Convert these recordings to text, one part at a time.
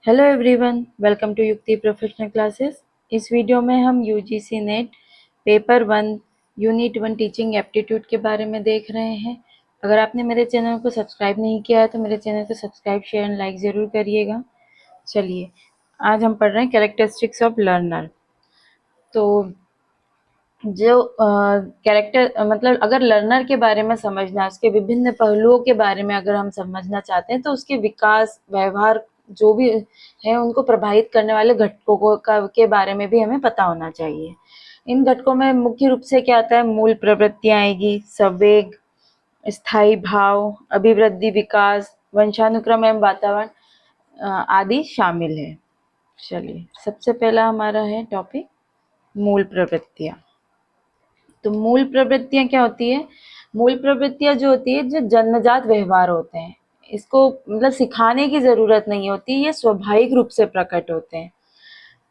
Hello everyone, welcome to युक्ति professional classes. इस video में हम UGC net paper 1 unit 1 teaching aptitude के बारे में देख रहे हैं। अगर आपने मेरे चैनल को सब्सक्राइब नहीं किया है तो मेरे चैनल को सब्सक्राइब, शेयर एंड लाइक ज़रूर करिएगा। चलिए, आज हम पढ़ रहे हैं कैरेक्टरिस्टिक्स ऑफ लर्नर। तो जो कैरेक्टर मतलब अगर लर्नर के बारे में समझना, उसके विभिन्न पहलुओं के बारे में अगर हम समझना चाहते हैं तो उसके विकास, व्यवहार जो भी है उनको प्रभावित करने वाले घटकों के बारे में भी हमें पता होना चाहिए। इन घटकों में मुख्य रूप से क्या आता है? मूल प्रवृत्तियां आएगी, संवेग, स्थायी भाव, अभिवृद्धि, विकास, वंशानुक्रम एवं वातावरण आदि शामिल है। चलिए, सबसे पहला हमारा है टॉपिक मूल प्रवृत्तियां। तो मूल प्रवृत्तियां क्या होती है? मूल प्रवृत्तियां जो होती है, जो जन्मजात व्यवहार होते हैं, इसको मतलब सिखाने की जरूरत नहीं होती, ये स्वाभाविक रूप से प्रकट होते हैं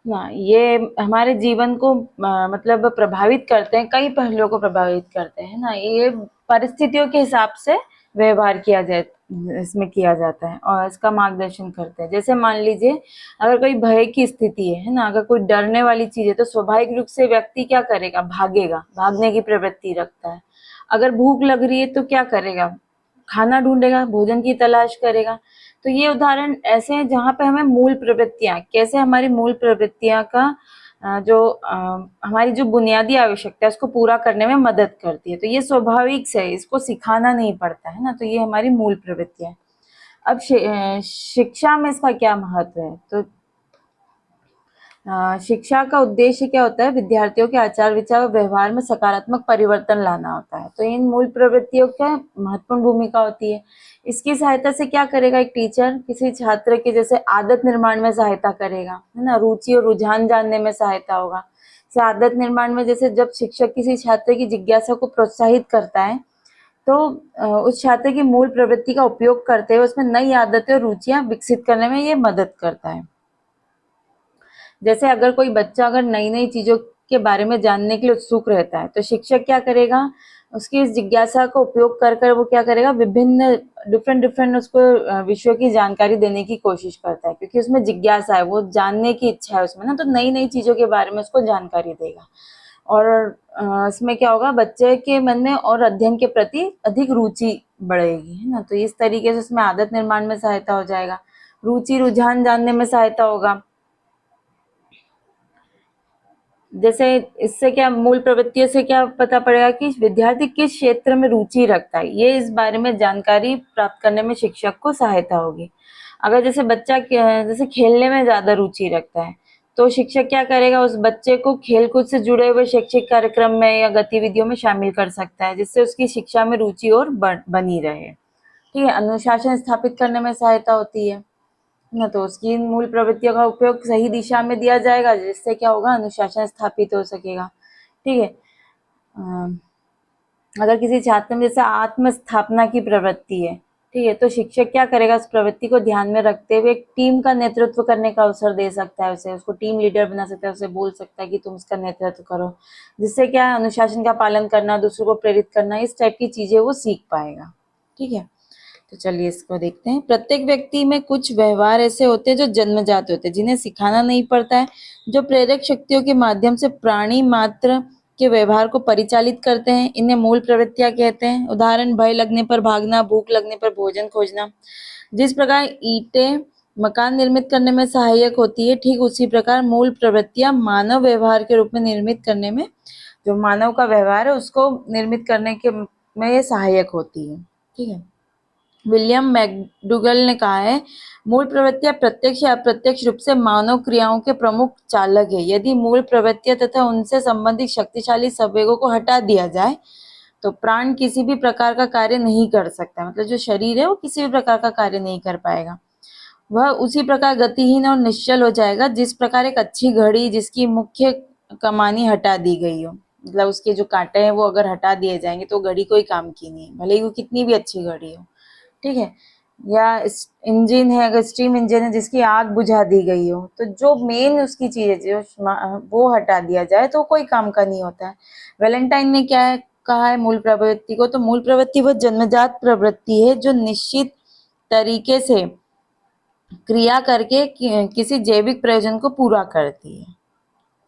ना। ये हमारे जीवन को मतलब प्रभावित करते हैं, कई पहलुओं को प्रभावित करते हैं ना। ये परिस्थितियों के हिसाब से व्यवहार किया जाए, इसमें किया जाता है और इसका मार्गदर्शन करते हैं। जैसे मान लीजिए, अगर कोई भय की स्थिति है ना, अगर कोई डरने वाली चीज है तो स्वाभाविक रूप से व्यक्ति क्या करेगा? भागेगा, भागने की प्रवृत्ति रखता है। अगर भूख लग रही है तो क्या करेगा? खाना ढूंढेगा, भोजन की तलाश करेगा। तो ये उदाहरण ऐसे हैं जहाँ पे हमें मूल प्रवृत्तियां, कैसे हमारी मूल प्रवृत्तियां का हमारी जो बुनियादी आवश्यकता है उसको पूरा करने में मदद करती है। तो ये स्वाभाविक से है, इसको सिखाना नहीं पड़ता है ना। तो ये हमारी मूल प्रवृत्तियां है। अब शिक्षा में इसका क्या महत्व है? तो शिक्षा का उद्देश्य क्या होता है? विद्यार्थियों के आचार विचार और व्यवहार में सकारात्मक परिवर्तन लाना होता है। तो इन मूल प्रवृत्तियों का महत्वपूर्ण भूमिका होती है। इसकी सहायता से क्या करेगा एक टीचर? किसी छात्र के जैसे आदत निर्माण में सहायता करेगा, है ना। रुचि और रुझान जानने में सहायता होगा। जैसे आदत निर्माण में, जैसे जब शिक्षक किसी छात्र की जिज्ञासा को प्रोत्साहित करता है तो उस छात्र की मूल प्रवृत्ति का उपयोग करते हुए उसमें नई आदतें और रुचियां विकसित करने में ये मदद करता है। जैसे अगर कोई बच्चा अगर नई नई चीजों के बारे में जानने के लिए उत्सुक रहता है तो शिक्षक क्या करेगा? उसकी इस जिज्ञासा का उपयोग कर कर वो क्या करेगा? विभिन्न डिफरेंट डिफरेंट उसको विषयों की जानकारी देने की कोशिश करता है, क्योंकि उसमें जिज्ञासा है, वो जानने की इच्छा है उसमें ना। तो नई नई चीजों के बारे में उसको जानकारी देगा और इसमें क्या होगा? बच्चे के मन में और अध्ययन के प्रति अधिक रुचि बढ़ेगी, है ना। तो इस तरीके से उसमें आदत निर्माण में सहायता हो जाएगा, रुचि रुझान जानने में सहायता होगा। जैसे इससे क्या मूल प्रवृत्तियों से क्या पता पड़ेगा कि विद्यार्थी किस क्षेत्र में रुचि रखता है, ये इस बारे में जानकारी प्राप्त करने में शिक्षक को सहायता होगी। अगर जैसे बच्चा जैसे खेलने में ज्यादा रुचि रखता है तो शिक्षक क्या करेगा? उस बच्चे को खेलकूद से जुड़े हुए शैक्षिक कार्यक्रम में या गतिविधियों में शामिल कर सकता है, जिससे उसकी शिक्षा में रुचि और बनी रहे। ठीक है। अनुशासन स्थापित करने में सहायता होती है ना। तो उसकी इन मूल प्रवृत्तियों का उपयोग सही दिशा में दिया जाएगा, जिससे क्या होगा? अनुशासन स्थापित हो सकेगा। ठीक है। अगर किसी छात्र में जैसे आत्म स्थापना की प्रवृत्ति है, ठीक है, तो शिक्षक क्या करेगा? उस प्रवृत्ति को ध्यान में रखते हुए एक टीम का नेतृत्व करने का अवसर दे सकता है उसे, उसको टीम लीडर बना सकता है, उसे बोल सकता है कि तुम इसका नेतृत्व करो, जिससे क्या है? अनुशासन का पालन करना, दूसरों को प्रेरित करना, इस टाइप की चीजें वो सीख पाएगा। ठीक है। तो चलिए इसको देखते हैं। प्रत्येक व्यक्ति में कुछ व्यवहार ऐसे होते हैं जो जन्मजात होते हैं, जिन्हें सिखाना नहीं पड़ता है, जो प्रेरक शक्तियों के माध्यम से प्राणी मात्र के व्यवहार को परिचालित करते हैं। इन्हें मूल प्रवृत्तियां कहते हैं। उदाहरण: भय लगने पर भागना, भूख लगने पर भोजन खोजना। जिस प्रकार ईंटें मकान निर्मित करने में सहायक होती है, ठीक उसी प्रकार मूल प्रवृत्तियां मानव व्यवहार के रूप में निर्मित करने में, जो मानव का व्यवहार है उसको निर्मित करने के में ये सहायक होती है। ठीक है। विलियम मैकडूगल ने कहा है, मूल प्रवृत्तियां प्रत्यक्ष या अप्रत्यक्ष रूप से मानव क्रियाओं के प्रमुख चालक है। यदि मूल प्रवृत्तियां तथा उनसे संबंधित शक्तिशाली संवेगों को हटा दिया जाए तो प्राण किसी भी प्रकार का कार्य नहीं कर सकता। मतलब जो शरीर है वो किसी भी प्रकार का कार्य नहीं कर पाएगा। वह उसी प्रकार गतिहीन और निश्चल हो जाएगा जिस प्रकार एक अच्छी घड़ी जिसकी मुख्य कमानी हटा दी गई हो, मतलब उसके जो कांटे हैं वो अगर हटा दिए जाएंगे तो घड़ी कोई काम की नहीं, भले ही वो कितनी भी अच्छी घड़ी हो। ठीक है। या इंजन है, अगर स्टीम इंजन है जिसकी आग बुझा दी गई हो, तो जो मेन उसकी चीज है जो वो हटा दिया जाए तो कोई काम का नहीं होता है। वैलेंटाइन ने क्या है कहा है मूल प्रवृत्ति को? तो मूल प्रवृत्ति वो जन्मजात प्रवृत्ति है जो निश्चित तरीके से क्रिया करके किसी जैविक प्रयोजन को पूरा करती है।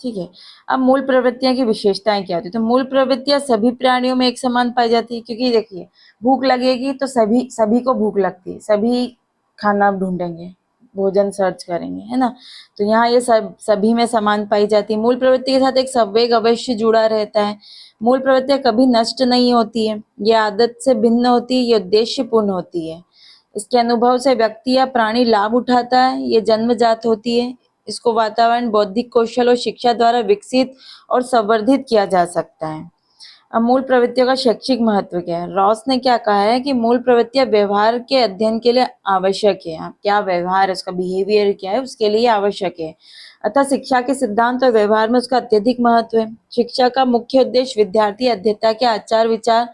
ठीक है। अब मूल प्रवृत्तियां की विशेषताएं क्या होती है? तो मूल प्रवृत्तियां सभी प्राणियों में एक समान पाई जाती है, क्योंकि देखिए भूख लगेगी तो सभी सभी को भूख लगती है, सभी खाना ढूंढेंगे, भोजन सर्च करेंगे, है ना। तो यहाँ ये सब सभी में समान पाई जाती है। मूल प्रवृत्ति के साथ एक संवेग अवश्य जुड़ा रहता है। मूल प्रवृत्तियां कभी नष्ट नहीं होती है, ये आदत से भिन्न होती है, ये उद्देश्यपूर्ण होती है। इसके अनुभव से व्यक्ति या प्राणी लाभ उठाता है, ये जन्मजात होती है। इसको वातावरण, बौद्धिक कौशल और शिक्षा द्वारा विकसित और संवर्धित किया जा सकता है। अब मूल प्रवृत्तियों का शैक्षिक महत्व क्या है? रॉस ने क्या कहा है कि मूल प्रवृत्तियां व्यवहार के अध्ययन के लिए आवश्यक है। क्या व्यवहार है, उसका बिहेवियर क्या है, उसके लिए आवश्यक है। अतः शिक्षा के सिद्धांत और व्यवहार में उसका अत्यधिक महत्व है। शिक्षा का मुख्य उद्देश्य विद्यार्थी अध्येता के आचार विचार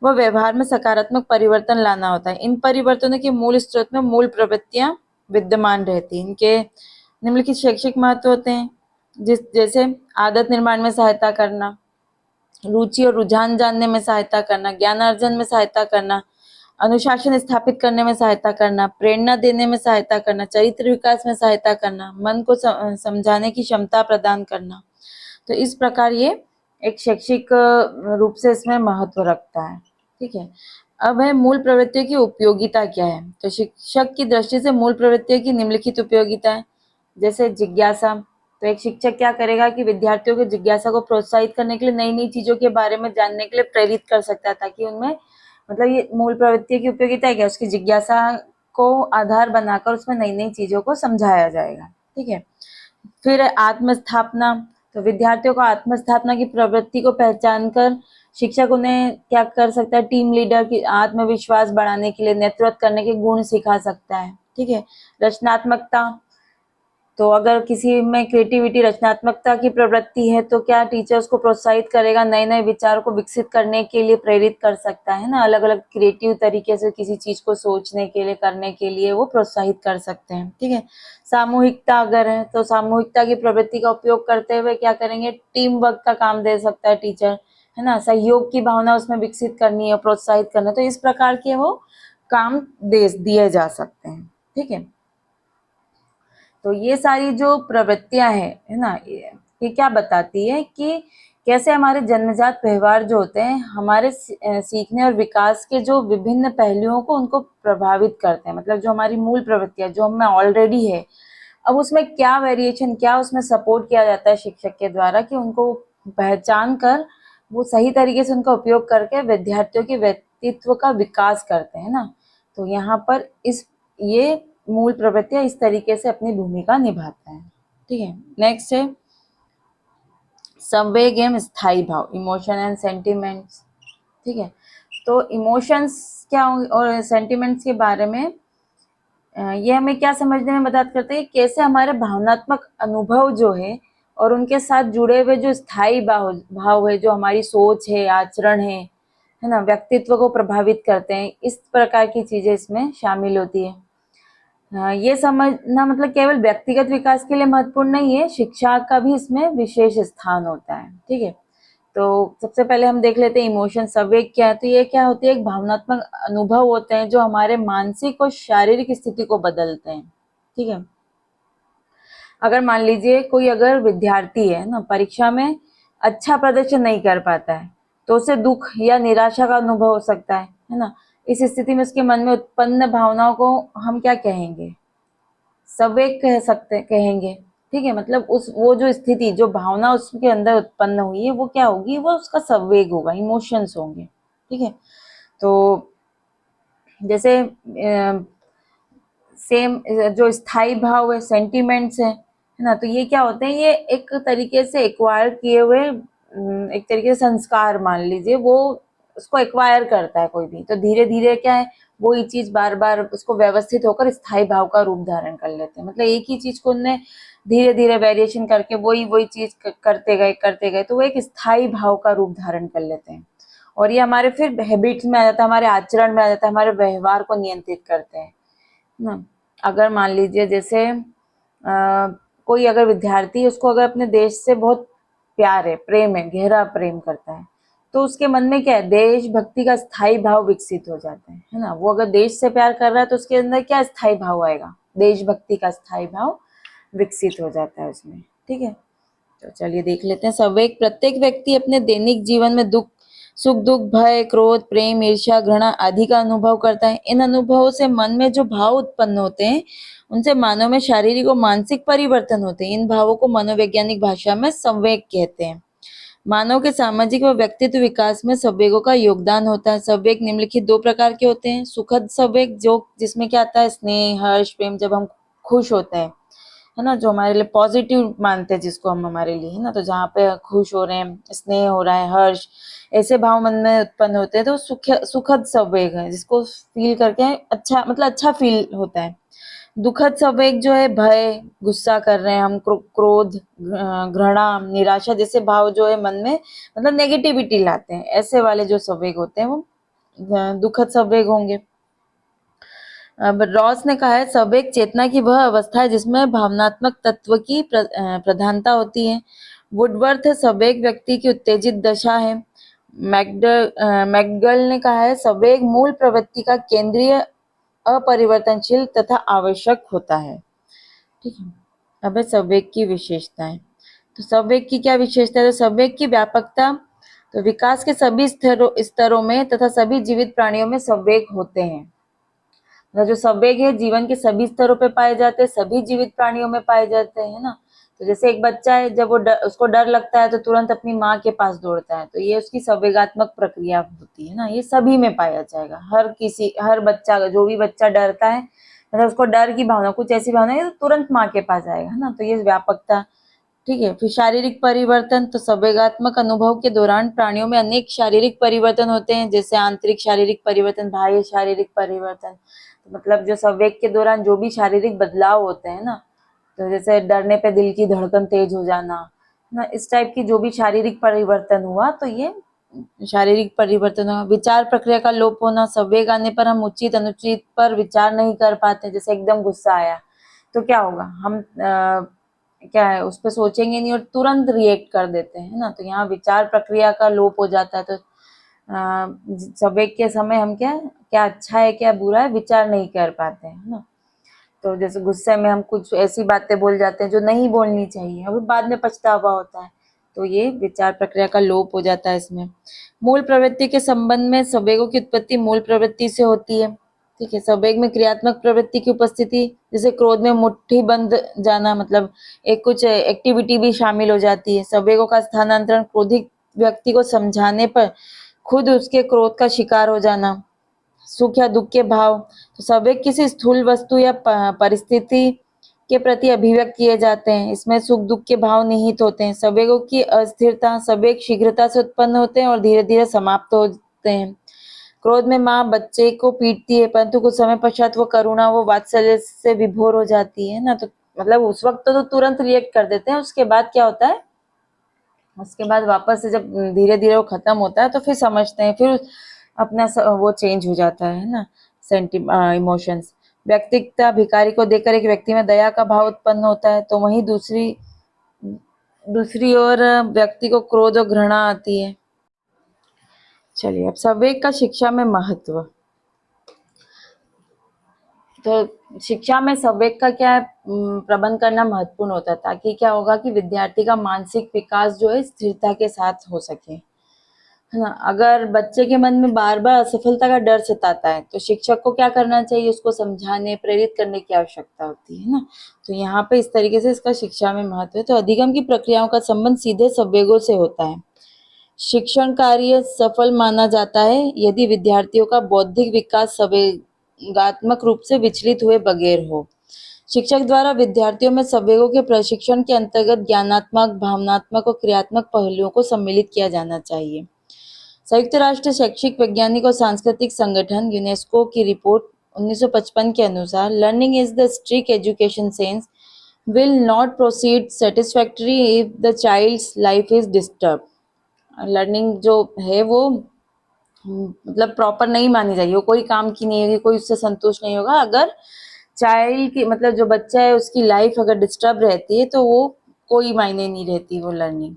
व व्यवहार में सकारात्मक परिवर्तन लाना होता है। इन परिवर्तनों के मूल स्रोत में मूल प्रवृत्तियां विद्यमान रहती हैं। इनके निम्नलिखित शैक्षिक महत्व होते हैं, जैसे आदत निर्माण में सहायता करना, रुचि और रुझान जानने में सहायता करना, ज्ञान अर्जन में सहायता करना, अनुशासन स्थापित करने में सहायता करना, प्रेरणा देने में सहायता करना, चरित्र विकास में सहायता करना, मन को समझाने की क्षमता प्रदान करना। तो इस प्रकार ये एक शैक्षिक रूप से इसमें महत्व रखता है। ठीक है। अब है मूल प्रवृत्तियों की उपयोगिता क्या है? तो शिक्षक की दृष्टि से मूल प्रवृत्तियों की निम्नलिखित उपयोगिता है। जैसे जिज्ञासा, तो एक शिक्षक क्या करेगा कि विद्यार्थियों की जिज्ञासा को प्रोत्साहित करने के लिए नई नई चीजों के बारे में जानने के लिए प्रेरित कर सकता है, ताकि उनमें मतलब ये मूल प्रवृत्ति की उपयोगिता है क्या, उसकी जिज्ञासा को आधार बनाकर उसमें नई नई चीजों को समझाया जाएगा। ठीक है। फिर आत्मस्थापना, तो विद्यार्थियों को आत्मस्थापना की प्रवृत्ति को पहचान कर शिक्षक उन्हें क्या कर सकता है, टीम लीडर की आत्मविश्वास बढ़ाने के लिए नेतृत्व करने के गुण सिखा सकता है। ठीक है। रचनात्मकता, तो अगर किसी में क्रिएटिविटी, रचनात्मकता की प्रवृत्ति है तो क्या टीचर उसको प्रोत्साहित करेगा, नए नए विचारों को विकसित करने के लिए प्रेरित कर सकता है ना, अलग अलग क्रिएटिव तरीके से किसी चीज को सोचने के लिए, करने के लिए वो प्रोत्साहित कर सकते हैं। ठीक है। सामूहिकता अगर है तो सामूहिकता की प्रवृत्ति का उपयोग करते हुए क्या करेंगे, टीम वर्क का काम दे सकता है टीचर, है ना, सहयोग की भावना उसमें विकसित करनी है, प्रोत्साहित करना, तो इस प्रकार के वो काम दे दिए जा सकते हैं। ठीक है। तो ये सारी जो प्रवृत्तियां हैं, है ना, ये क्या बताती है कि कैसे हमारे जन्मजात व्यवहार जो होते हैं हमारे सीखने और विकास के जो विभिन्न पहलुओं को उनको प्रभावित करते हैं। मतलब जो हमारी मूल प्रवृत्तियां जो हमें ऑलरेडी है, अब उसमें क्या वेरिएशन, क्या उसमें सपोर्ट किया जाता है शिक्षक के द्वारा कि उनको पहचान कर वो सही तरीके से उनका उपयोग करके विद्यार्थियों के व्यक्तित्व का विकास करते हैं ना। तो यहाँ पर इस ये मूल प्रवृत्तियां इस तरीके से अपनी भूमिका निभाते हैं। ठीक है। नेक्स्ट है संवेग एवं स्थायी भाव, इमोशन एंड सेंटिमेंट्स। ठीक है। तो इमोशंस क्या होंगे और सेंटिमेंट्स के बारे में ये हमें क्या समझने में मदद करते हैं, कैसे हमारे भावनात्मक अनुभव जो है और उनके साथ जुड़े हुए जो स्थायी भाव है, जो हमारी सोच है, आचरण है ना, व्यक्तित्व को प्रभावित करते हैं। इस प्रकार की चीजें इसमें शामिल होती है। ये समझना मतलब केवल व्यक्तिगत विकास के लिए महत्वपूर्ण नहीं है, शिक्षा का भी इसमें विशेष स्थान होता है। ठीक है। तो सबसे पहले हम देख लेते हैं इमोशन, संवेग क्या है। तो ये क्या होती है, एक भावनात्मक अनुभव होते हैं जो हमारे मानसिक और शारीरिक स्थिति को बदलते हैं। ठीक है। अगर मान लीजिए कोई अगर विद्यार्थी है ना, परीक्षा में अच्छा प्रदर्शन नहीं कर पाता है, तो उसे दुख या निराशा का अनुभव हो सकता है ना। इस स्थिति में उसके मन में उत्पन्न भावनाओं को हम क्या कहेंगे, संवेग कह सकते कहेंगे। ठीक है। मतलब उस वो जो स्थिति, जो भावना उसके अंदर उत्पन्न हुई है वो क्या होगी, वो उसका संवेग होगा, इमोशंस होंगे। ठीक है। तो जैसे सेम जो स्थायी भाव है, सेंटिमेंट्स है ना, तो ये क्या होते हैं, ये एक तरीके से एक्वायर किए हुए एक तरीके से संस्कार मान लीजिए, वो उसको एक्वायर करता है कोई भी, तो धीरे धीरे क्या है, वो ही चीज बार बार उसको व्यवस्थित होकर स्थायी भाव का रूप धारण कर लेते हैं। मतलब एक ही चीज को उनने धीरे धीरे वेरिएशन करके वही वही चीज करते गए तो वो एक स्थायी भाव का रूप धारण कर लेते हैं। और ये हमारे फिर हैबिट्स में आ जाता है, हमारे आचरण में आ जाता है, हमारे व्यवहार को नियंत्रित करते हैं ना। अगर मान लीजिए जैसे कोई अगर विद्यार्थी है, उसको अगर अपने देश से बहुत प्यार है, प्रेम है, गहरा प्रेम करता है, तो उसके मन में क्या है, देशभक्ति का स्थायी भाव विकसित हो जाता है ना। वो अगर देश से प्यार कर रहा है तो उसके अंदर क्या स्थायी भाव आएगा, देशभक्ति का स्थायी भाव विकसित हो जाता है उसमें। ठीक है, तो चलिए देख लेते हैं। संवेग, प्रत्येक व्यक्ति अपने दैनिक जीवन में सुख दुख, भय, क्रोध, प्रेम, ईर्ष्या, घृणा आदि का अनुभव करता है। इन अनुभवों से मन में जो भाव उत्पन्न होते हैं उनसे मानव में शारीरिक और मानसिक परिवर्तन होते हैं। इन भावों को मनोवैज्ञानिक भाषा में संवेग कहते हैं। मानव के सामाजिक व व्यक्तित्व विकास में संवेगों का योगदान होता है। संवेग निम्नलिखित दो प्रकार के होते हैं। सुखद संवेग, जो जिसमें क्या आता है, स्नेह, हर्ष, प्रेम, जब हम खुश होते हैं, है ना, जो हमारे लिए पॉजिटिव मानते हैं जिसको हम हमारे लिए, है ना, तो जहाँ पे खुश हो रहे हैं, स्नेह हो रहा है, हर्ष, ऐसे भाव मन में उत्पन्न होते हैं तो सुखद संवेग है, जिसको फील करके अच्छा, मतलब अच्छा फील होता है। दुखद संवेग जो है, भय, गुस्सा कर रहे हैं हम, क्रोध, घृणा, निराशा जैसे भाव जो है मन में, मतलब नेगेटिविटी लाते हैं, ऐसे वाले जो संवेग होते हैं वो दुखद संवेग होंगे। अब रॉस ने कहा है, संवेग चेतना की वह अवस्था है जिसमें भावनात्मक तत्व की प्रधानता होती है। वुडवर्थ, संवेग व्यक्ति की उत्तेजित दशा है। मैकडल ने कहा है, संवेग मूल प्रवृत्ति का केंद्रीय, अपरिवर्तनशील तथा आवश्यक होता है। ठीक है, अब है संवेग की विशेषताएं। तो संवेग की क्या विशेषता है? तो संवेग की व्यापकता, तो विकास के सभी स्तरों में तथा सभी जीवित प्राणियों में संवेग होते हैं। जो संवेग है जीवन के सभी स्तरों पे पाए जाते हैं, सभी जीवित प्राणियों में पाए जाते हैं, है ना। तो जैसे एक बच्चा है, जब वो उसको डर लगता है तो तुरंत अपनी माँ के पास दौड़ता है, तो ये उसकी संवेगात्मक प्रक्रिया होती है ना। ये सभी में पाया जाएगा, हर बच्चा, जो भी बच्चा डरता है, मतलब उसको डर की भावना, कुछ ऐसी भावना है, तो तुरंत माँ के पास जाएगा, है ना। तो ये व्यापकता। ठीक है, फिर शारीरिक परिवर्तन, तो संवेगात्मक अनुभव के दौरान प्राणियों में अनेक शारीरिक परिवर्तन होते हैं, जैसे आंतरिक शारीरिक परिवर्तन, बाह्य शारीरिक परिवर्तन। तो मतलब जो संवेग के दौरान जो भी शारीरिक बदलाव होते हैं ना, तो जैसे डरने पे दिल की धड़कन तेज हो जाना ना, इस टाइप की जो भी शारीरिक परिवर्तन हुआ, तो ये शारीरिक परिवर्तन हुआ। विचार प्रक्रिया का लोप होना, संवेग आने पर हम उचित अनुचित पर विचार नहीं कर पाते। जैसे एकदम गुस्सा आया तो क्या होगा, हम क्या है उस पर सोचेंगे नहीं और तुरंत रिएक्ट कर देते हैं ना। तो यहाँ विचार प्रक्रिया का लोप हो जाता है। तो संवेग के समय हम क्या क्या अच्छा है क्या बुरा है विचार नहीं कर पाते हैं ना। तो जैसे गुस्से में हम कुछ ऐसी बातें बोल जाते हैं जो नहीं बोलनी चाहिए, अभी बाद में पछतावा होता है, तो ये विचार प्रक्रिया का लोप हो जाता है इसमें। मूल प्रवृत्ति के संबंध में, संवेगों की उत्पत्ति मूल प्रवृत्ति से होती है। ठीक है, संवेग में क्रियात्मक प्रवृत्ति की उपस्थिति, जैसे क्रोध में मुट्ठी बंद जाना, मतलब एक कुछ एक्टिविटी भी शामिल हो जाती है। संवेगों का स्थानांतरण, क्रोधित व्यक्ति को समझाने पर खुद उसके क्रोध का शिकार हो जाना। सुख या दुख के भाव, तो संवेग किसी स्थूल वस्तु या परिस्थिति के प्रति अभिव्यक्त किए जाते हैं। इसमें सुख दुख के भाव निहित होते हैं। संवेगों की अस्थिरता, संवेग शीघ्रता से उत्पन्न होते हैं और धीरे धीरे समाप्त होते हैं। क्रोध में माँ बच्चे को पीटती है, परंतु कुछ समय पश्चात वो करुणा, वो वात्सल्य से विभोर हो जाती है ना। तो मतलब उस वक्त तो तुरंत रिएक्ट कर देते हैं, उसके बाद क्या होता है, उसके बाद वापस से जब धीरे धीरे वो खत्म होता है तो फिर समझते हैं, फिर अपना वो चेंज हो जाता है ना, इमोशंस। व्यक्तिगता, भिखारी को देखकर एक व्यक्ति में दया का भाव उत्पन्न होता है, तो वहीं दूसरी दूसरी ओर व्यक्ति को क्रोध और घृणा आती है। चलिए, अब संवेग का शिक्षा में महत्व। तो शिक्षा में संवेग का क्या है, प्रबंध करना महत्वपूर्ण होता है, ताकि क्या होगा कि विद्यार्थी का मानसिक विकास जो है स्थिरता के साथ हो सके, है ना। अगर बच्चे के मन में बार बार असफलता का डर सताता है तो शिक्षक को क्या करना चाहिए, उसको समझाने प्रेरित करने की आवश्यकता होती है ना। तो यहाँ पे इस तरीके से इसका शिक्षा में महत्व है। तो अधिगम की प्रक्रियाओं का संबंध सीधे संवेगों से होता है। शिक्षण कार्य सफल माना जाता है यदि विद्यार्थियों का बौद्धिक विकास संवेगात्मक रूप से विचलित हुए बगैर हो। शिक्षक द्वारा विद्यार्थियों में संवेगों के प्रशिक्षण के अंतर्गत ज्ञानात्मक, भावनात्मक और क्रियात्मक पहलुओं को सम्मिलित किया जाना चाहिए। संयुक्त राष्ट्र शैक्षिक, वैज्ञानिक और सांस्कृतिक संगठन यूनेस्को की रिपोर्ट 1955 के अनुसार, learning is the strict education sense will not proceed satisfactory if the child's life is disturbed। Learning जो है वो मतलब प्रॉपर नहीं मानी जाएगी, वो कोई काम की नहीं होगी, कोई उससे संतुष्ट नहीं होगा अगर चाइल्ड की, मतलब जो बच्चा है उसकी लाइफ अगर डिस्टर्ब रहती है तो वो कोई मायने नहीं रहती वो लर्निंग।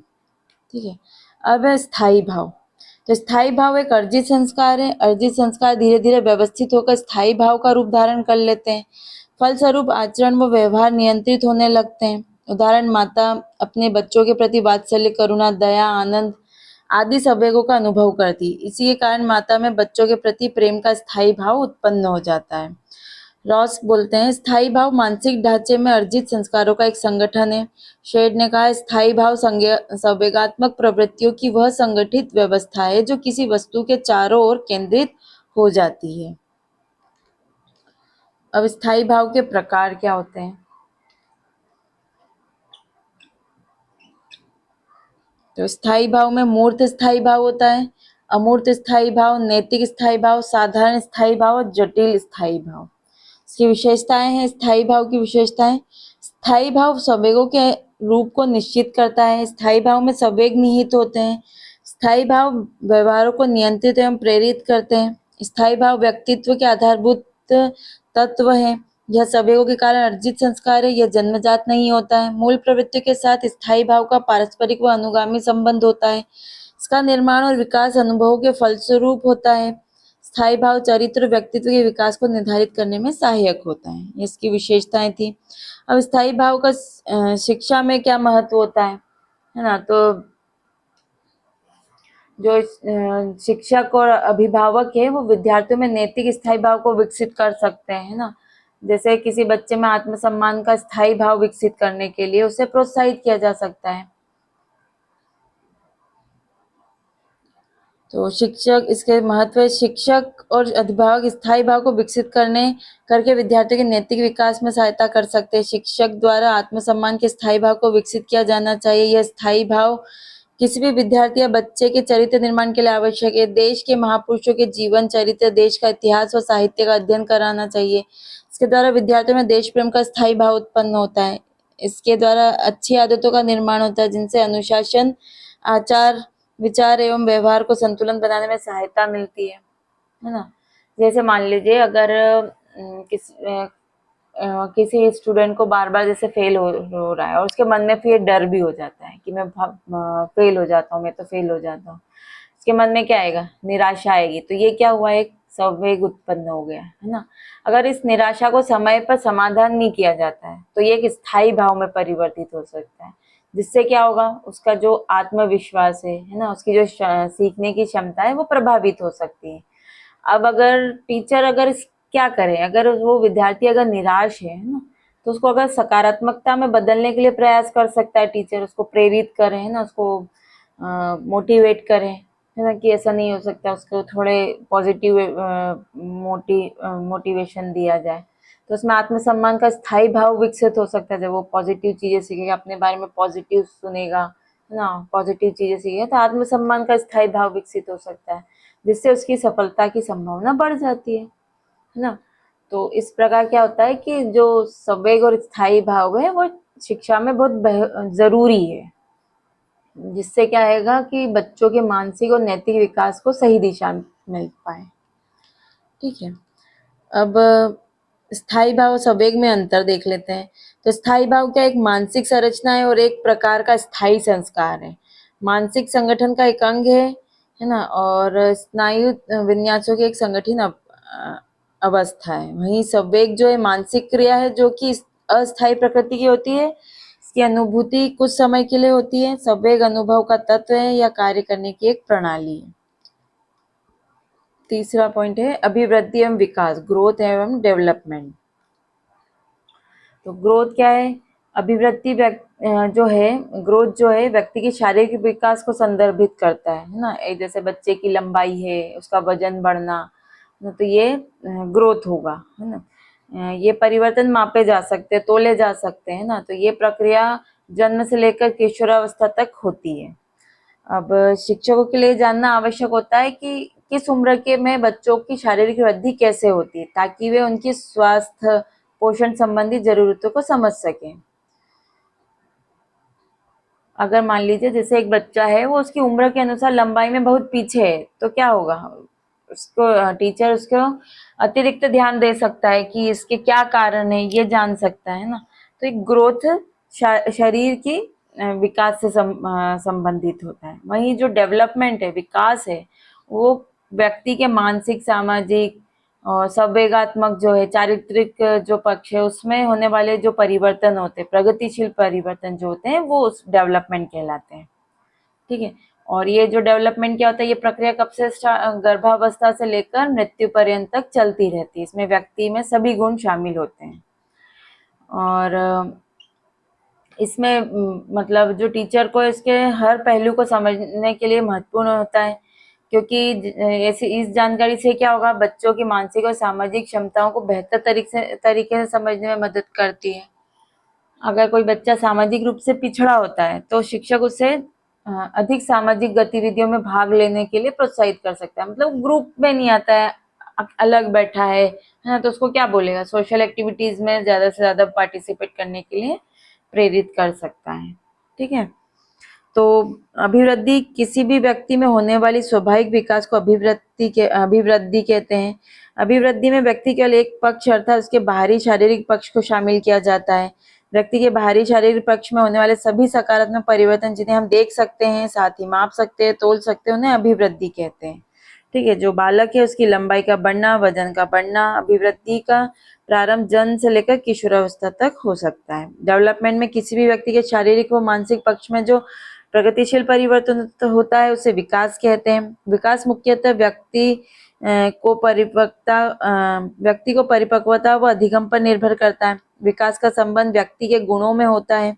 ठीक है, अब है स्थायी भाव। तो स्थायी भाव एक अर्जित संस्कार है। अर्जित संस्कार धीरे धीरे व्यवस्थित होकर स्थायी भाव का रूप धारण कर लेते हैं। फलस्वरूप आचरण व व्यवहार नियंत्रित होने लगते हैं। उदाहरण, माता अपने बच्चों के प्रति वात्सल्य, करुणा, दया, आनंद आदि संवेगों का अनुभव करती। इसी के कारण माता में बच्चों के प्रति प्रेम का स्थायी भाव उत्पन्न हो जाता है। रॉस बोलते हैं, स्थायी भाव मानसिक ढांचे में अर्जित संस्कारों का एक संगठन है। शेड ने कहा, स्थायी भाव संवेगात्मक प्रवृत्तियों की वह संगठित व्यवस्था है जो किसी वस्तु के चारों ओर केंद्रित हो जाती है। अब स्थायी भाव के प्रकार क्या होते हैं? तो स्थायी भाव में मूर्त स्थायी भाव होता है, अमूर्त स्थायी भाव, नैतिक स्थायी भाव, साधारण स्थायी भाव और जटिल स्थायी भाव। इसकी विशेषताएं हैं। स्थायी भाव की विशेषताएं, स्थायी भाव संवेगों के रूप को निश्चित करता है। स्थायी भाव में संवेग निहित होते हैं। स्थायी भाव व्यवहारों को नियंत्रित एवं प्रेरित करते हैं। स्थायी भाव व्यक्तित्व के आधारभूत तत्व है। यह संवेगों के कारण अर्जित संस्कार है, यह जन्मजात नहीं होता है। मूल प्रवृत्ति के साथ स्थायी भाव का पारस्परिक व अनुगामी संबंध होता है। इसका निर्माण और विकास अनुभवों के फलस्वरूप होता है। स्थायी भाव चरित्र व्यक्तित्व के विकास को निर्धारित करने में सहायक होता है। इसकी विशेषताएं थी। अब स्थायी भाव का शिक्षा में क्या महत्व होता है ना? तो जो शिक्षक और अभिभावक है वो विद्यार्थियों में नैतिक स्थायी भाव को विकसित कर सकते हैं, है ना। जैसे किसी बच्चे में आत्मसम्मान का स्थायी भाव विकसित करने के लिए उसे प्रोत्साहित किया जा सकता है। तो शिक्षक, इसके महत्व, शिक्षक और अभिभावक स्थायी भाव को विकसित करके विद्यार्थियों के नैतिक विकास में सहायता कर सकते हैं। शिक्षक द्वारा आत्मसम्मान के स्थायी भाव को विकसित किया जाना चाहिए। यह स्थायी भाव किसी भी विद्यार्थी या बच्चे के चरित्र निर्माण के लिए आवश्यक है। देश के महापुरुषों के जीवन चरित्र, देश का इतिहास और साहित्य का अध्ययन कराना चाहिए। इसके द्वारा विद्यार्थियों में देश प्रेम का स्थायी भाव उत्पन्न होता है। इसके द्वारा अच्छी आदतों का निर्माण होता है, जिनसे अनुशासन, आचार विचार एवं व्यवहार को संतुलन बनाने में सहायता मिलती है ना। जैसे मान लीजिए अगर किसी स्टूडेंट को बार बार जैसे फेल हो रहा है और उसके मन में फिर डर भी हो जाता है कि मैं फेल हो जाता हूँ, मैं तो फेल हो जाता हूँ। उसके मन में क्या आएगा? निराशा आएगी। तो ये क्या हुआ? एक संवेग उत्पन्न हो गया, है ना। अगर इस निराशा को समय पर समाधान नहीं किया जाता है तो ये एक स्थायी भाव में परिवर्तित हो सकता है, जिससे क्या होगा? उसका जो आत्मविश्वास है ना, उसकी जो सीखने की क्षमता है वो प्रभावित हो सकती है। अब अगर टीचर क्या करे, अगर वो विद्यार्थी अगर निराश है ना, तो उसको अगर सकारात्मकता में बदलने के लिए प्रयास कर सकता है टीचर, उसको प्रेरित करे, है ना, उसको मोटिवेट करे, है ना, कि ऐसा नहीं हो सकता, उसको थोड़े पॉजिटिव मोटिवेशन दिया जाए, तो उसमें आत्मसम्मान का स्थायी भाव विकसित हो सकता है। जब वो पॉजिटिव चीजें सीखेगा, अपने बारे में पॉजिटिव सुनेगा, है ना, पॉजिटिव चीजें सीखेगा, तो आत्मसम्मान का स्थायी भाव विकसित हो सकता है, जिससे उसकी सफलता की संभावना बढ़ जाती है ना। तो इस प्रकार क्या होता है कि जो संवेग और स्थायी भाव है वो शिक्षा में बहुत जरूरी है, जिससे क्या आएगा कि बच्चों के मानसिक और नैतिक विकास को सही दिशा मिल पाए। ठीक है। अब स्थायी भाव और संवेग में अंतर देख लेते हैं। तो स्थायी भाव क्या एक मानसिक संरचना है और एक प्रकार का स्थायी संस्कार है। मानसिक संगठन का एक अंग है ना, और स्नायु विन्यासों की एक संगठित अवस्था है। वहीं संवेग जो है मानसिक क्रिया है जो कि अस्थायी प्रकृति की होती है। इसकी अनुभूति कुछ समय के लिए होती है। संवेग अनुभव का तत्व है या कार्य करने की एक प्रणाली है। तीसरा पॉइंट है अभिवृद्धि एवं विकास, ग्रोथ एवं डेवलपमेंट। तो ग्रोथ क्या है? अभिवृद्धि ग्रोथ जो है व्यक्ति की शारीरिक विकास को संदर्भित करता है ना। एक जैसे बच्चे की लंबाई है, उसका वजन बढ़ना, तो ये ग्रोथ होगा, है ना। ये परिवर्तन मापे जा सकते हैं, तोले जा सकते हैं ना। तो ये प्रक्रिया जन्म से लेकर किशोरावस्था तक होती है। अब शिक्षकों के लिए जानना आवश्यक होता है कि किस उम्र के में बच्चों की शारीरिक वृद्धि कैसे होती है, ताकि वे उनकी स्वास्थ्य पोषण संबंधी जरूरतों को समझ सकें। अगर मान लीजिए जैसे एक बच्चा है, वो उसकी उम्र के अनुसार लंबाई में बहुत पीछे है, तो क्या होगा? उसको टीचर उसको अतिरिक्त ध्यान दे सकता है कि इसके क्या कारण है, ये जान सकता है ना। तो एक ग्रोथ शरीर की विकास से संबंधित होता है। वहीं जो डेवलपमेंट है, विकास है, वो व्यक्ति के मानसिक, सामाजिक और संवेगात्मक जो है, चारित्रिक जो पक्ष है, उसमें होने वाले जो परिवर्तन होते हैं, प्रगतिशील परिवर्तन जो होते हैं, वो उस डेवलपमेंट कहलाते हैं। ठीक है। और ये जो डेवलपमेंट क्या होता है, ये प्रक्रिया कब से गर्भावस्था से लेकर मृत्यु पर्यंत तक चलती रहती है। इसमें व्यक्ति में सभी गुण शामिल होते हैं। और इसमें मतलब जो टीचर को इसके हर पहलू को समझने के लिए महत्वपूर्ण होता है, क्योंकि ऐसी इस जानकारी से क्या होगा, बच्चों की मानसिक और सामाजिक क्षमताओं को बेहतर तरीके से समझने में मदद करती है। अगर कोई बच्चा सामाजिक रूप से पिछड़ा होता है तो शिक्षक उसे अधिक सामाजिक गतिविधियों में भाग लेने के लिए प्रोत्साहित कर सकता है। मतलब ग्रुप में नहीं आता है, अलग बैठा है ना, तो उसको क्या बोलेगा, सोशल एक्टिविटीज में ज्यादा से ज्यादा पार्टिसिपेट करने के लिए प्रेरित कर सकता है। ठीक है। तो अभिवृद्धि किसी भी व्यक्ति में होने वाली स्वाभाविक विकास को अभिवृद्धि कहते हैं। अभिवृद्धि में व्यक्ति केवल एक पक्ष अर्थात उसके बाहरी शारीरिक पक्ष को शामिल किया जाता है। व्यक्ति के बाहरी शारीरिक पक्ष में होने वाले सभी सकारात्मक परिवर्तन जिन्हें हम देख सकते हैं, साथ ही माप सकते हैं, तोल सकते हैं, उन्हें अभिवृद्धि कहते हैं। ठीक है। जो बालक है उसकी लंबाई का बढ़ना, वजन का बढ़ना, अभिवृद्धि का प्रारंभ जन्म से लेकर किशोरावस्था तक हो सकता है। डेवलपमेंट में किसी भी व्यक्ति के शारीरिक व मानसिक पक्ष में जो प्रगतिशील परिवर्तन होता है उसे विकास कहते हैं। विकास मुख्यतः व्यक्ति को परिपक्वता व अधिगम पर निर्भर करता है। विकास का संबंध व्यक्ति के गुणों में होता है।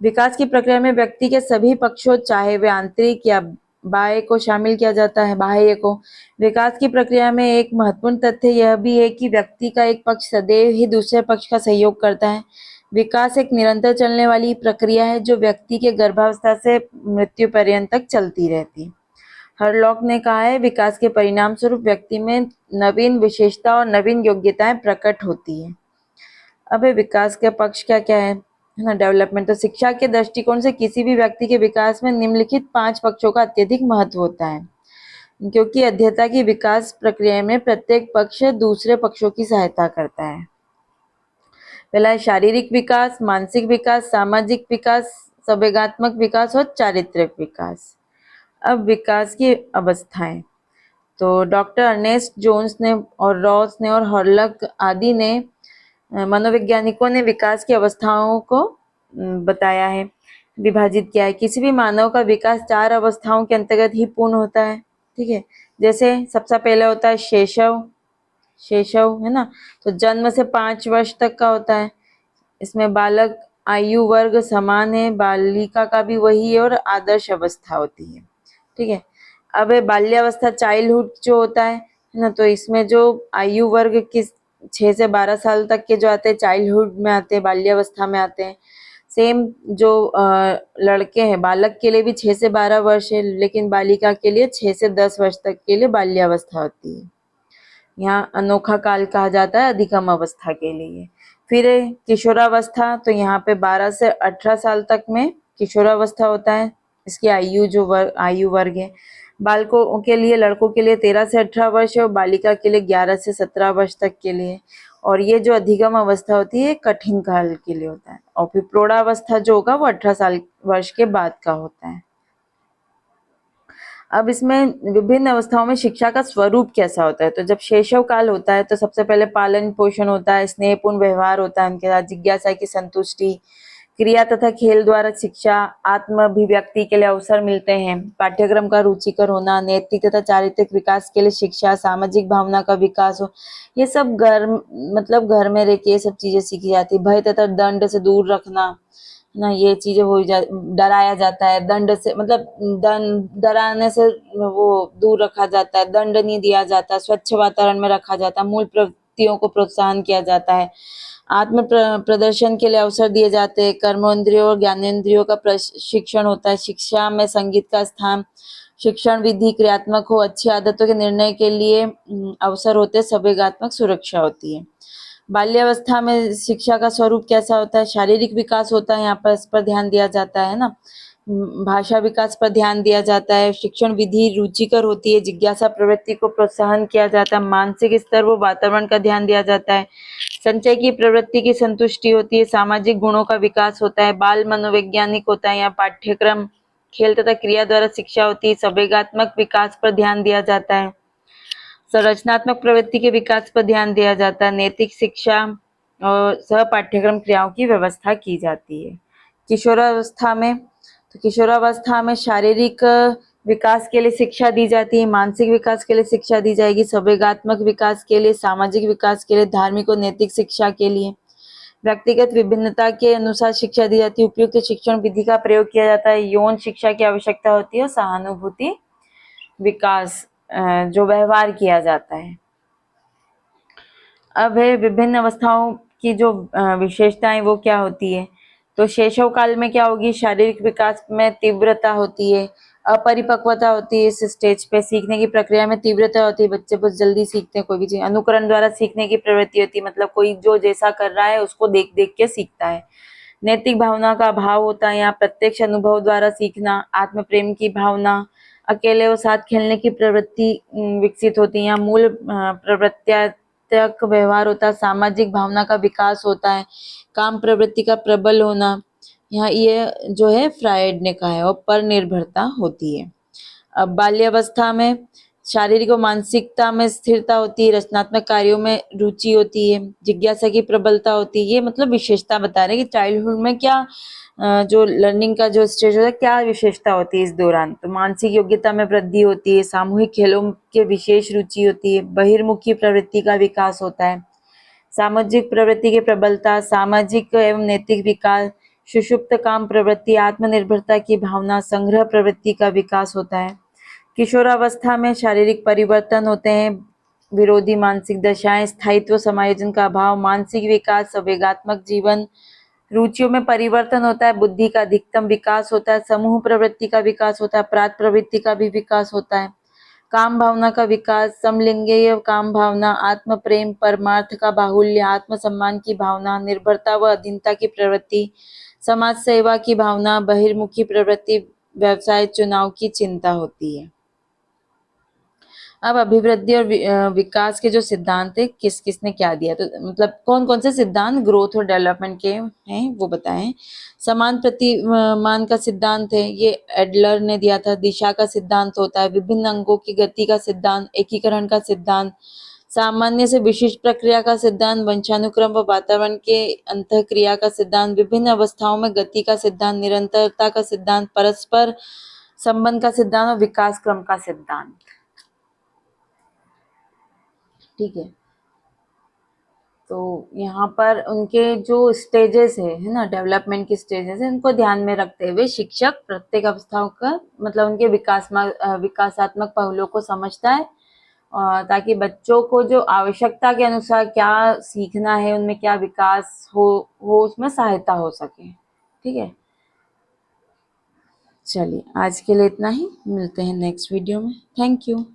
विकास की प्रक्रिया में व्यक्ति के सभी पक्षों, चाहे वे आंतरिक या बाह्य को शामिल किया जाता है, बाह्य को। विकास की प्रक्रिया में एक महत्वपूर्ण तथ्य यह भी है कि व्यक्ति का एक पक्ष सदैव ही दूसरे पक्ष का सहयोग करता है। विकास एक निरंतर चलने वाली प्रक्रिया है जो व्यक्ति के गर्भावस्था से मृत्यु पर्यंत तक चलती रहती है। हरलॉक ने कहा है, विकास के परिणाम स्वरूप व्यक्ति में नवीन विशेषता और नवीन योग्यताएं प्रकट होती है। अब विकास के पक्ष क्या क्या है ना, डेवलपमेंट। तो शिक्षा के दृष्टिकोण से किसी भी व्यक्ति के विकास में निम्नलिखित 5 पक्षों का अत्यधिक महत्व होता है, क्योंकि अध्ययता की विकास प्रक्रिया में प्रत्येक पक्ष दूसरे पक्षों की सहायता करता है। पहला है शारीरिक विकास, मानसिक विकास, सामाजिक विकास, संवेगात्मक विकास और चारित्रिक विकास। अब विकास की अवस्थाएं, तो डॉक्टर अर्नेस्ट जोन्स ने और रॉस ने और हॉर्लक आदि ने मनोवैज्ञानिकों ने विकास की अवस्थाओं को बताया है, विभाजित किया है। किसी भी मानव का विकास 4 अवस्थाओं के अंतर्गत ही पूर्ण होता है। ठीक है। जैसे सबसे पहले होता है शैशव है ना, तो जन्म से 5 वर्ष तक का होता है। इसमें बालक आयु वर्ग समान है, बालिका का भी वही है और आदर्श अवस्था होती है। ठीक है। अब बाल्यावस्था, चाइल्डहुड जो होता है ना, तो इसमें जो आयु वर्ग किस 6 से 12 साल तक के जो आते हैं चाइल्डहुड में आते हैं, बाल्यावस्था में आते हैं। सेम जो लड़के हैं, बालक के लिए भी 6 से 12 वर्ष है, लेकिन बालिका के लिए 6 से 10 वर्ष तक के लिए बाल्यावस्था होती है। यहाँ अनोखा काल कहा जाता है अधिगम अवस्था के लिए। फिर किशोरावस्था, तो यहाँ पे 12 से 18 साल तक में किशोरावस्था होता है। इसकी आयु वर्ग है। बालकों के लिए, लड़कों के लिए 13 से 18 वर्ष है और बालिका के लिए 11 से 17 वर्ष तक के लिए। और ये जो अधिगम अवस्था होती है कठिन काल के लिए होता है। और फिर प्रौढ़ावस्था जो होगा वो 18 वर्ष के बाद का होता है। अब इसमें विभिन्न अवस्थाओं में शिक्षा का स्वरूप कैसा होता है, तो जब शैशव काल होता है तो सबसे पहले पालन पोषण होता है, स्नेहपूर्ण व्यवहार होता है उनके साथ, जिज्ञासा की संतुष्टि, क्रिया तथा खेल द्वारा शिक्षा, आत्म अभिव्यक्ति के लिए अवसर मिलते हैं, पाठ्यक्रम का रुचिकर होना, नैतिक तथा चारित्रिक विकास के लिए शिक्षा, सामाजिक भावना का विकास हो, ये सब घर में रह के ये सब चीजें सीखी जाती है। भय तथा दंड से दूर रखना ना, ये चीजें डराया जाता है, दंड से मतलब डराने से वो दूर रखा जाता है, दंड नहीं दिया जाता, स्वच्छ वातावरण में रखा जाता है, मूल प्रवृत्तियों को प्रोत्साहन किया जाता है, आत्म प्रदर्शन के लिए अवसर दिए जाते हैं, कर्मेंद्रियों और ज्ञानेंद्रियों का प्रशिक्षण होता है, शिक्षा में संगीत का स्थान, शिक्षण विधि क्रियात्मक हो, अच्छी आदतों के निर्णय के लिए अवसर होते हैं, संवेगात्मक सुरक्षा होती है। बाल्यावस्था में शिक्षा का स्वरूप कैसा होता है, शारीरिक विकास होता है, यहाँ पर इस पर ध्यान दिया जाता है ना, भाषा विकास पर ध्यान दिया जाता है, शिक्षण विधि रुचिकर होती है, जिज्ञासा प्रवृत्ति को प्रोत्साहन किया जाता है, मानसिक स्तर व वातावरण का ध्यान दिया जाता है, संचय की प्रवृत्ति की संतुष्टि होती है, सामाजिक गुणों का विकास होता है, बाल मनोवैज्ञानिक होता है, यहाँ पाठ्यक्रम, खेल तथा क्रिया द्वारा शिक्षा होती है, संवेगात्मक विकास पर ध्यान दिया जाता है, संरचनात्मक प्रवृत्ति के विकास पर ध्यान दिया जाता है। नैतिक शिक्षा और सह पाठ्यक्रम क्रियाओं की व्यवस्था की जाती है। किशोरावस्था में शारीरिक विकास के लिए शिक्षा दी जाती है, मानसिक विकास के लिए शिक्षा दी जाएगी, संवेगात्मक विकास के लिए, सामाजिक विकास के लिए, धार्मिक और नैतिक शिक्षा के लिए व्यक्तिगत विभिन्नता के अनुसार शिक्षा दी जाती है। उपयुक्त शिक्षण विधि का प्रयोग किया जाता है। यौन शिक्षा की आवश्यकता होती है और सहानुभूति विकास जो व्यवहार किया जाता है। अब है विभिन्न अवस्थाओं की जो विशेषताएं वो क्या होती है। तो शैशव काल में क्या होगी, शारीरिक विकास में तीव्रता होती है, अपरिपक्वता होती है इस स्टेज पे, सीखने की प्रक्रिया में तीव्रता होती है, बच्चे बहुत जल्दी सीखते हैं कोई भी चीज, अनुकरण द्वारा सीखने की प्रवृत्ति होती है, मतलब कोई जो जैसा कर रहा है उसको देख देख के सीखता है। नैतिक भावना का अभाव होता है यहाँ, प्रत्यक्ष अनुभव द्वारा सीखना, आत्म प्रेम की भावना, अकेले और साथ खेलने की प्रवृत्ति विकसित होती है। यहाँ मूल प्रवृत्त्यात्मक व्यवहार होता है, सामाजिक भावना का विकास होता है, काम प्रवृत्ति का प्रबल होना, यहाँ ये जो है फ्रायड ने कहा है, और पर निर्भरता होती है। अब बाल्यावस्था में शारीरिक और मानसिकता में स्थिरता होती है, रचनात्मक कार्यों में रुचि होती है, जिज्ञासा की प्रबलता होती है। ये मतलब विशेषता बता रहे हैं कि चाइल्डहुड में क्या जो लर्निंग का जो स्टेज होता है क्या विशेषता होती है इस दौरान। तो मानसिक योग्यता में वृद्धि होती है, सामूहिक खेलों के विशेष रुचि होती है, बहिर्मुखी प्रवृत्ति का विकास होता है, सामाजिक प्रवृत्ति की प्रबलता, सामाजिक एवं नैतिक विकास, सुषुप्त काम प्रवृत्ति, आत्मनिर्भरता की भावना, संग्रह प्रवृत्ति का विकास होता है। किशोरावस्था में शारीरिक परिवर्तन होते हैं, विरोधी मानसिक दशाएं, स्थायित्व समायोजन का अभाव, मानसिक विकास, संवेगात्मक जीवन, रुचियों में परिवर्तन होता है, बुद्धि का अधिकतम विकास होता है, समूह प्रवृत्ति का विकास होता है, अपराध प्रवृत्ति का भी विकास होता है, काम भावना का विकास, समलिंगीय काम भावना, आत्म प्रेम, परमार्थ का बाहुल्य, आत्म सम्मान की भावना, निर्भरता व अधीनता की प्रवृत्ति, समाज सेवा की भावना, बहिर्मुखी प्रवृत्ति, व्यवसाय चुनाव की चिंता होती है। अब अभिवृद्धि और विकास के जो सिद्धांत है किस किसने क्या दिया, तो मतलब कौन कौन से सिद्धांत ग्रोथ और डेवलपमेंट के हैं वो बताएं। समान प्रतिमान का सिद्धांत है, ये एडलर ने दिया था। दिशा का सिद्धांत होता है, विभिन्न अंगों की गति का सिद्धांत, एकीकरण का सिद्धांत, सामान्य से विशिष्ट प्रक्रिया का सिद्धांत, वंशानुक्रम व वातावरण के अंतःक्रिया का सिद्धांत, विभिन्न अवस्थाओं में गति का सिद्धांत, निरंतरता का सिद्धांत, परस्पर संबंध का सिद्धांत और विकास क्रम का सिद्धांत। ठीक है, तो यहाँ पर उनके जो स्टेजेस है ना, डेवलपमेंट की स्टेजेस है, उनको ध्यान में रखते हुए शिक्षक प्रत्येक अवस्थाओं का मतलब उनके विकासात्मक पहलुओं को समझता है, ताकि बच्चों को जो आवश्यकता के अनुसार क्या सीखना है, उनमें क्या विकास हो उसमें सहायता हो सके। ठीक है, चलिए आज के लिए इतना ही, मिलते हैं नेक्स्ट वीडियो में। Thank you.